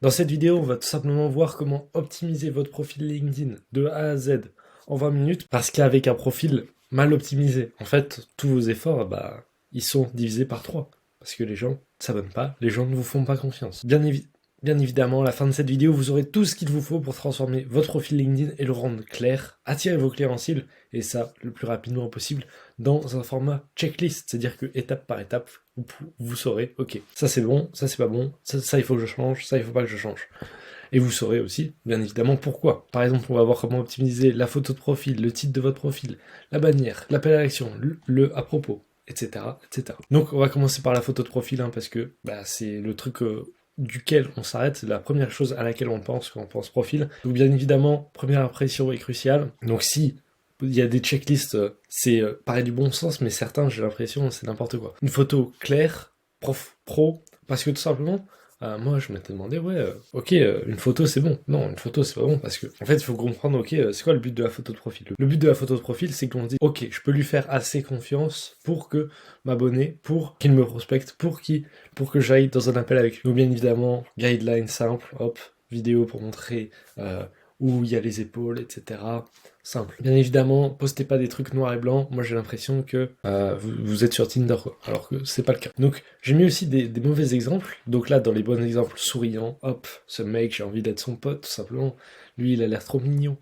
Dans cette vidéo, on va tout simplement voir comment optimiser votre profil LinkedIn de A à Z en 20 minutes, parce qu'avec un profil mal optimisé, en fait, tous vos efforts, ils sont divisés par 3. Parce que les gens ne s'abonnent pas, les gens ne vous font pas confiance. Bien évidemment, à la fin de cette vidéo, vous aurez tout ce qu'il vous faut pour transformer votre profil LinkedIn et le rendre clair, attirer vos clients cibles, et ça, le plus rapidement possible, dans un format checklist, c'est-à-dire que étape par étape, vous saurez, ok, ça c'est bon, ça c'est pas bon, ça il faut que je change, ça il faut pas que je change. Et vous saurez aussi, bien évidemment, pourquoi. Par exemple, on va voir comment optimiser la photo de profil, le titre de votre profil, la bannière, l'appel à l'action, le à propos, etc., etc. Donc, on va commencer par la photo de profil, parce que c'est le truc duquel on s'arrête, c'est la première chose à laquelle on pense quand on pense profil. Donc, bien évidemment, première impression est cruciale. Donc, si il y a des checklists, c'est paraît du bon sens, mais certains, j'ai l'impression, c'est n'importe quoi. Une photo claire, pro, parce que tout simplement, moi, je m'étais demandé, ok, une photo c'est bon. Non, une photo c'est pas bon parce que, en fait, il faut comprendre, ok, c'est quoi le but de la photo de profil? Le but de la photo de profil, c'est qu'on se dit, ok, je peux lui faire assez confiance pour que m'abonner, pour qu'il me prospecte, pour que j'aille dans un appel avec lui. Donc, bien évidemment, guideline simple, hop, vidéo pour montrer où il y a les épaules, etc. Simple. Bien évidemment, postez pas des trucs noirs et blancs. Moi, j'ai l'impression que vous êtes sur Tinder, quoi, alors que c'est pas le cas. Donc, j'ai mis aussi des mauvais exemples. Donc là, dans les bons exemples, souriant, hop, ce mec, j'ai envie d'être son pote, tout simplement. Lui, il a l'air trop mignon.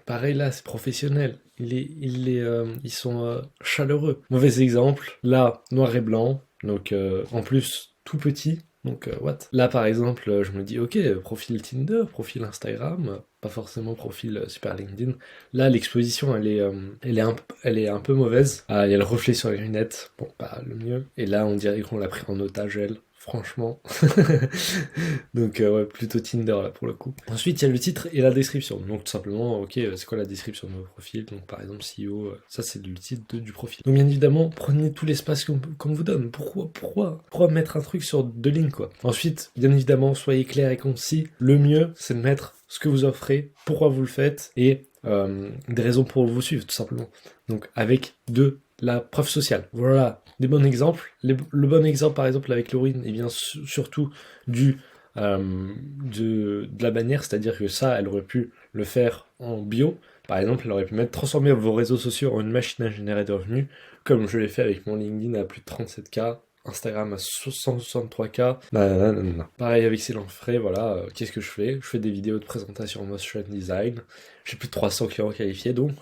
Pareil là, c'est professionnel. Ils sont chaleureux. Mauvais exemple, là, noir et blanc. Donc, en plus, tout petit. Donc, what? Là, par exemple, je me dis, ok, profil Tinder, profil Instagram, pas forcément profil super LinkedIn. Là, l'exposition, elle est un peu mauvaise. Il y a le reflet sur les lunettes, bon, pas le mieux. Et là, on dirait qu'on l'a pris en otage, elle. Franchement. Donc, ouais, plutôt Tinder, là, pour le coup. Ensuite, il y a le titre et la description. Donc, tout simplement, ok, c'est quoi la description de votre profil? Donc, par exemple, CEO, ça, c'est le titre du profil. Donc, bien évidemment, prenez tout l'espace qu'on vous donne. Pourquoi mettre un truc sur 2 lignes, quoi? Ensuite, bien évidemment, soyez clair et concis. Le mieux, c'est de mettre ce que vous offrez, pourquoi vous le faites, et des raisons pour vous suivre, tout simplement. Donc, avec la preuve sociale. Voilà, des bons exemples. Le bon exemple, par exemple, avec Laurine, et bien surtout de la bannière, c'est-à-dire que ça, elle aurait pu le faire en bio. Par exemple, elle aurait pu transformer vos réseaux sociaux en une machine à générer de revenus, comme je l'ai fait avec mon LinkedIn à plus de 37K, Instagram à 163K. Non. Pareil avec Céline Frey, voilà, qu'est-ce que je fais? Je fais des vidéos de présentation en motion design. J'ai plus de 300 clients qualifiés, donc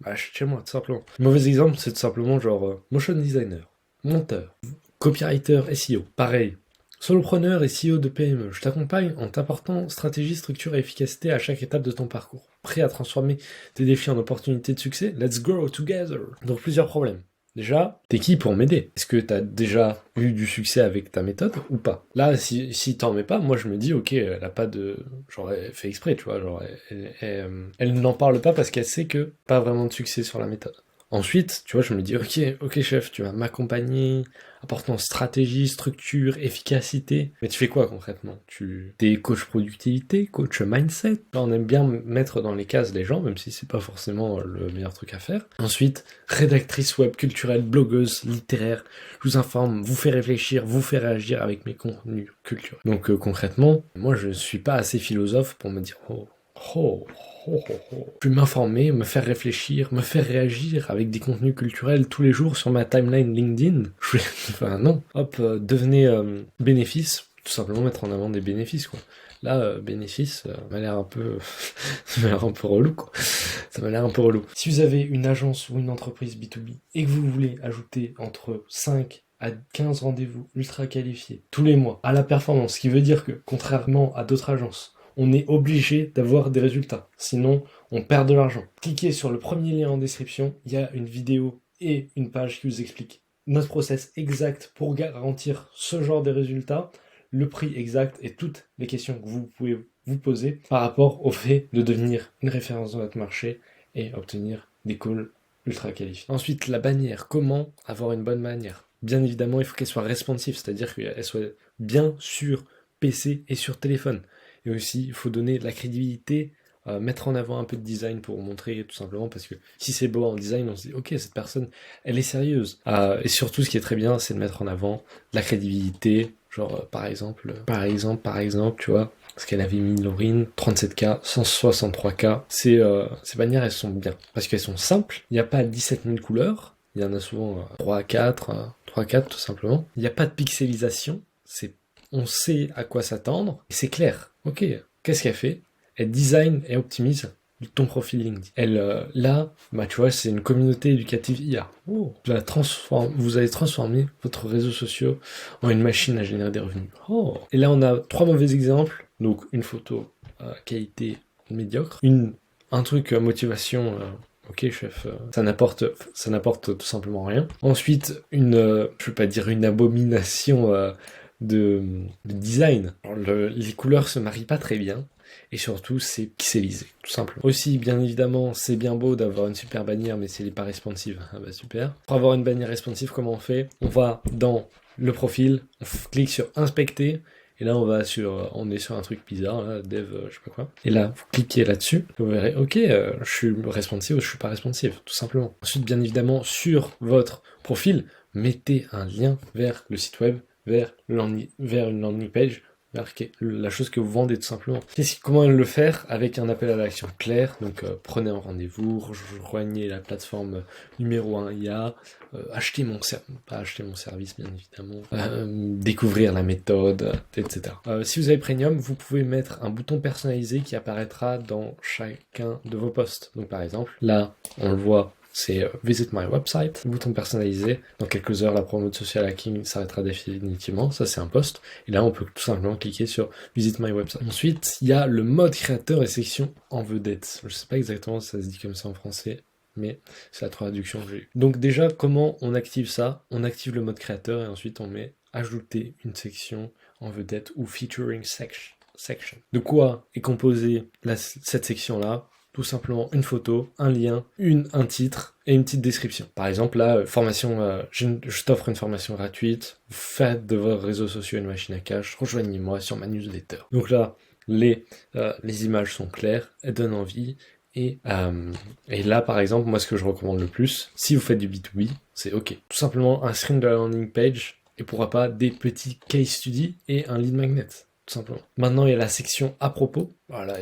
je suis chez moi, tout simplement. Mauvais exemple, c'est tout simplement genre motion designer, monteur, copywriter SEO. Pareil, solopreneur et CEO de PME, je t'accompagne en t'apportant stratégie, structure et efficacité à chaque étape de ton parcours. Prêt à transformer tes défis en opportunités de succès? Let's grow together! Donc plusieurs problèmes. Déjà, t'es qui pour m'aider? Est-ce que t'as déjà eu du succès avec ta méthode ou pas? Là, si t'en mets pas, moi je me dis, ok, elle a pas de... Genre, elle fait exprès, tu vois, genre, elle n'en parle pas parce qu'elle sait que pas vraiment de succès sur la méthode. Ensuite, tu vois, je me dis, ok chef, tu vas m'accompagner, apportant stratégie, structure, efficacité. Mais tu fais quoi concrètement? T'es coach productivité, coach mindset. Là, on aime bien mettre dans les cases les gens, même si c'est pas forcément le meilleur truc à faire. Ensuite, rédactrice web culturelle, blogueuse, littéraire. Je vous informe, vous fais réfléchir, vous fait réagir avec mes contenus culturels. Donc concrètement, moi je suis pas assez philosophe pour me dire oh. Je vais m'informer, me faire réfléchir, me faire réagir avec des contenus culturels tous les jours sur ma timeline LinkedIn. Enfin non, hop, devenez bénéfice, tout simplement mettre en avant des bénéfices, quoi. Là, bénéfice, m'a l'air un peu... ça m'a l'air un peu relou, quoi. Ça m'a l'air un peu relou. Si vous avez une agence ou une entreprise B2B et que vous voulez ajouter entre 5 à 15 rendez-vous ultra qualifiés tous les mois à la performance, ce qui veut dire que, contrairement à d'autres agences, on est obligé d'avoir des résultats. Sinon, on perd de l'argent. Cliquez sur le premier lien en description, il y a une vidéo et une page qui vous explique notre process exact pour garantir ce genre de résultats, le prix exact et toutes les questions que vous pouvez vous poser par rapport au fait de devenir une référence dans votre marché et obtenir des calls ultra qualifiés. Ensuite, la bannière. Comment avoir une bonne bannière? Bien évidemment, il faut qu'elle soit responsive, c'est-à-dire qu'elle soit bien sur PC et sur téléphone. Et aussi, il faut donner de la crédibilité, mettre en avant un peu de design pour montrer, tout simplement, parce que si c'est beau en design, on se dit, ok, cette personne, elle est sérieuse. Et surtout, ce qui est très bien, c'est de mettre en avant de la crédibilité, Genre, par exemple, tu vois, parce qu'elle avait mis Laurine, 37K, 163K. Ces bannières, elles sont bien. Parce qu'elles sont simples. Il n'y a pas 17 000 couleurs. Il y en a souvent 3 à 4, 3 à 4 tout simplement. Il n'y a pas de pixelisation. On sait à quoi s'attendre. Et c'est clair. Ok, qu'est-ce qu'elle fait? Elle design et optimise ton profil LinkedIn. Là, bah, tu vois, c'est une communauté éducative IA. Oh, vous allez transformer votre réseau social en une machine à générer des revenus. Oh. Et là, on a 3 mauvais exemples. Donc, une photo qualité médiocre. Un truc motivation... ok chef, ça n'apporte tout simplement rien. Ensuite, je vais pas dire une abomination de design. Alors, les couleurs se marient pas très bien. Et surtout, c'est pixelisé, tout simplement. Aussi, bien évidemment, c'est bien beau d'avoir une super bannière, mais si elle n'est pas responsive, ah bah super. Pour avoir une bannière responsive, comment on fait? On va dans le profil, on clique sur inspecter, et là on est sur un truc bizarre, là, dev, je sais pas quoi. Et là, vous cliquez là-dessus, vous verrez, ok, je suis responsive ou je suis pas responsive, tout simplement. Ensuite, bien évidemment, sur votre profil, mettez un lien vers le site web, vers une landing page, la chose que vous vendez tout simplement. Comment le faire? Avec un appel à l'action clair, donc prenez un rendez-vous, rejoignez la plateforme numéro 1 IA, pas acheter mon service bien évidemment, découvrir la méthode, etc. Si vous avez Premium, vous pouvez mettre un bouton personnalisé qui apparaîtra dans chacun de vos posts. Donc par exemple, là, on le voit, c'est Visit My Website, bouton personnalisé. Dans quelques heures, la promo de Social Hacking s'arrêtera définitivement. Ça, c'est un post. Et là, on peut tout simplement cliquer sur Visit My Website. Ensuite, il y a le mode créateur et section en vedette. Je sais pas exactement si ça se dit comme ça en français, mais c'est la traduction que j'ai eue. Donc déjà, comment on active ça? On active le mode créateur et ensuite on met ajouter une section en vedette ou featuring section. De quoi est composée cette section-là? Tout simplement une photo, un lien, un titre et une petite description. Par exemple, là, je t'offre une formation gratuite, faites de vos réseaux sociaux une machine à cash, rejoignez-moi sur ma newsletter. Donc là, les images sont claires, elles donnent envie, et là, par exemple, moi, ce que je recommande le plus, si vous faites du B2B, c'est ok. Tout simplement un screen de la landing page, et pourquoi pas des petits case studies et un lead magnet, tout simplement. Maintenant, il y a la section à propos. Voilà,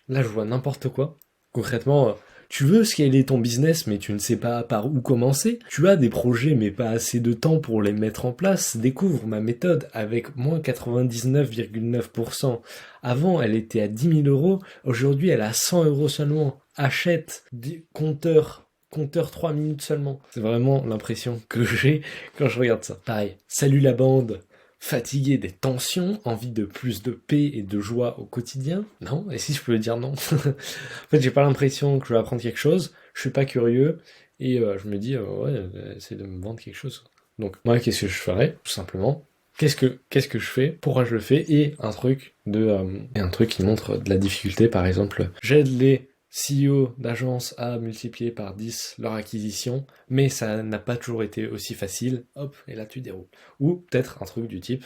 là, je vois n'importe quoi. Concrètement, tu veux scaler ton business, mais tu ne sais pas par où commencer. Tu as des projets, mais pas assez de temps pour les mettre en place. Découvre ma méthode avec moins 99,9%. Avant, elle était à 10 000 euros. Aujourd'hui, elle est à 100 euros seulement. Achète des compteur 3 minutes seulement. C'est vraiment l'impression que j'ai quand je regarde ça. Pareil, salut la bande. Fatigué des tensions, envie de plus de paix et de joie au quotidien? Non? Et si je peux dire non? En fait, j'ai pas l'impression que je vais apprendre quelque chose, je suis pas curieux, et je me dis, ouais, essaye de me vendre quelque chose. Donc, moi, qu'est-ce que je ferais? Tout simplement. Qu'est-ce que je fais? Pourquoi je le fais? Et un truc qui montre de la difficulté, par exemple, j'aide les CEO d'agence à multiplier par 10 leur acquisition, mais ça n'a pas toujours été aussi facile, hop, et là tu déroules. Ou peut-être un truc du type,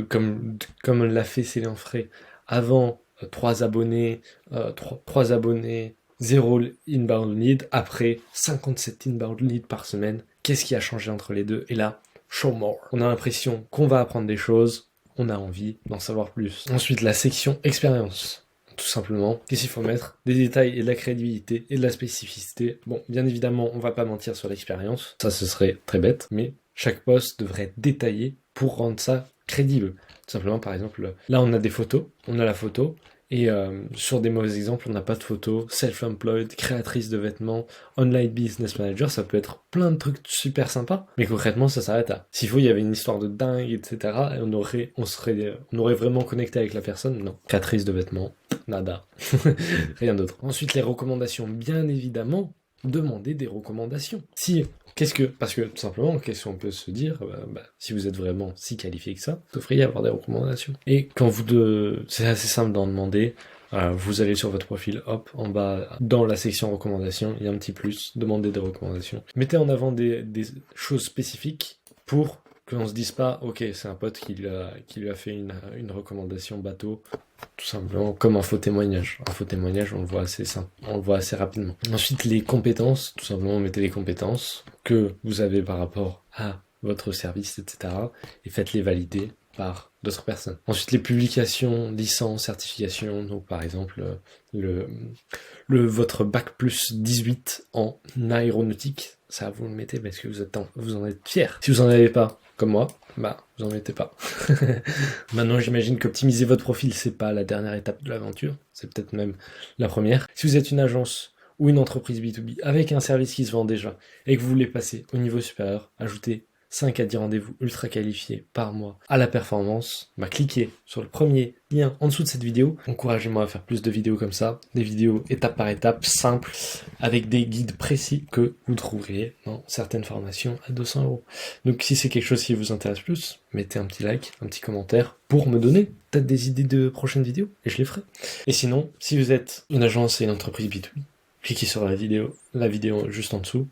comme l'a fait Céline Frey, avant 3 abonnés, 0 inbound lead, après 57 inbound lead par semaine, qu'est-ce qui a changé entre les deux? Et là, show more. On a l'impression qu'on va apprendre des choses, on a envie d'en savoir plus. Ensuite, la section expérience. Tout simplement, qu'est-ce qu'il faut mettre? Des détails et de la crédibilité et de la spécificité. Bon, bien évidemment, on va pas mentir sur l'expérience, ça ce serait très bête, mais chaque post devrait être détaillé pour rendre ça crédible. Tout simplement, par exemple, là on a des photos, on a la photo, et sur des mauvais exemples, on n'a pas de photos, self-employed, créatrice de vêtements, online business manager, ça peut être plein de trucs super sympas, mais concrètement ça s'arrête à. S'il faut, il y avait une histoire de dingue, etc., et on aurait vraiment connecté avec la personne, non. Créatrice de vêtements, nada. Rien d'autre. Ensuite, les recommandations, bien évidemment, demandez des recommandations. Parce que tout simplement, qu'est-ce qu'on peut se dire, si vous êtes vraiment si qualifié que ça, vous devriez avoir des recommandations. Et c'est assez simple d'en demander. Vous allez sur votre profil, hop, en bas, dans la section recommandations, il y a un petit plus, demandez des recommandations. Mettez en avant des choses spécifiques pour qu'on se dise pas, ok, c'est un pote qui lui a fait une recommandation bateau, tout simplement, comme un faux témoignage. Un faux témoignage, on le voit assez rapidement. Ensuite, les compétences, tout simplement, mettez les compétences que vous avez par rapport à votre service, etc. et faites-les valider par d'autres personnes. Ensuite, les publications, licences, certifications, donc par exemple votre bac plus 18 en aéronautique, ça vous le mettez parce que vous en êtes fier. Si vous en avez pas, comme moi, bah vous en mettez pas. Maintenant, j'imagine qu'optimiser votre profil, c'est pas la dernière étape de l'aventure, c'est peut-être même la première. Si vous êtes une agence ou une entreprise B2B avec un service qui se vend déjà et que vous voulez passer au niveau supérieur, ajoutez 5 à 10 rendez-vous ultra qualifiés par mois à la performance, bah cliquez sur le premier lien en dessous de cette vidéo. Encouragez-moi à faire plus de vidéos comme ça, des vidéos étape par étape, simples, avec des guides précis que vous trouverez dans certaines formations à 200 €. Donc si c'est quelque chose qui vous intéresse plus, mettez un petit like, un petit commentaire pour me donner peut-être des idées de prochaines vidéos et je les ferai. Et sinon, si vous êtes une agence et une entreprise B2B, cliquez sur la vidéo juste en dessous.